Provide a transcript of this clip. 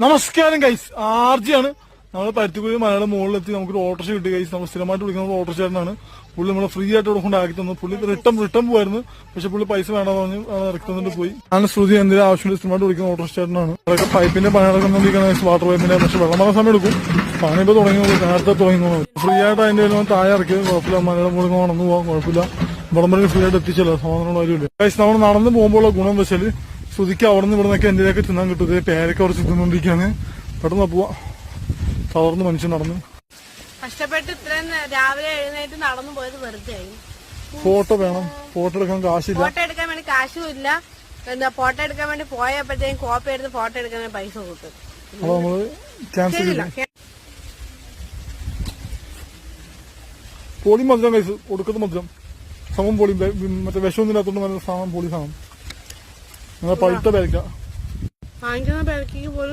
നമസ്കാരം ഗൈസ്, ആർജിയാണ്. നമ്മൾ പരുത്തിക്കുഴി മലയുടെ മുകളിലെത്തി നമുക്കൊരു ഓട്ടോറിക്ഷ കിട്ടി ഗൈസ്. നമ്മൾ സ്ഥിരമായിട്ട് വിളിക്കുന്നത് ഓട്ടോറിക്ഷ ചേട്ടനാണ്. പുള്ളി നമ്മളെ ഫ്രീ ആയിട്ട് ഇവിടെ കൊണ്ടാക്കി തന്നു. പുള്ളി റിട്ടേൺ പോവായിരുന്നു, പക്ഷെ പുള്ളി പൈസ വേണമെന്ന് പറഞ്ഞ് ഇറക്കി തന്നിട്ട് പോയി. ഞാൻ ശ്രുതി എന്തെങ്കിലും ആവശ്യമുണ്ട് സ്ഥിരമായിട്ട് വിളിക്കുന്ന ഓട്ടോറിക്ഷ ചേട്ടനാണ്. അതൊക്കെ പൈപ്പിന്റെ പണി നടക്കുന്നുണ്ടിരിക്കുന്ന വാട്ടർ പൈപ്പിന്റെ, പക്ഷെ വെള്ളം വരാൻ സമയം എടുക്കും. പണി ഇപ്പൊ തുടങ്ങി, നേരത്തെ തുടങ്ങി. ഫ്രീ ആയിട്ട് അതിന്റെ താഴെ ഇറക്കി കുഴപ്പമില്ല, മലയുടെ മുകളിൽ നടന്നു പോകാൻ കുഴപ്പമില്ല. ഇവിടെ ഫ്രീ ആയിട്ട് എത്തിച്ചല്ലോ, സമാധാനമുള്ള കാര്യമില്ല ഗൈസ്. നമ്മൾ നടന്നു പോകുമ്പോഴുള്ള ഗുണം വെച്ചാൽ ശ്രുതിക്ക് അവിടെ നിന്ന് ഇവിടെ നിന്നൊക്കെ എന്തിനൊക്കെ തിന്നാൻ കിട്ടും. പേരൊക്കെ കുറച്ച് തിന്നുകൊണ്ടിരിക്കുകയാണ്. പെട്ടെന്ന് പോവാ, തളർന്ന് മനുഷ്യൻ നടന്ന് കഷ്ടപ്പെട്ട് ഇത്രയും രാവിലെ എഴുന്നേറ്റ് നടന്നു പോയത് വെറുതെ ആയി. ഫോട്ടോ വേണം, ഫോട്ടോ എടുക്കാൻ കാശില്ല. ഫോട്ടോ എടുക്കാൻ വേണ്ടി കാശും ഇല്ല. എന്താ ഫോട്ടോ എടുക്കാൻ വേണ്ടി പോയപ്പോഴത്തേക്കും കോപ്പി എടുത്ത് ഫോട്ടോ എടുക്കാൻ പൈസ കൊടുക്കും. അപ്പൊ നമ്മള് ക്യാൻസൽ ചെയ്യില്ല. പോളി മധുരം കഴിച്ചു കൊടുക്കുന്ന മധുരം സമം പോളി, മറ്റേ വിഷമൊന്നുമില്ലാത്തോണ്ട് നല്ല സാധനം പോളി സാധനം. പഴുത്ത പേരക്ക വാങ്ങിക്കുന്ന പേരയ്ക്ക് പോലും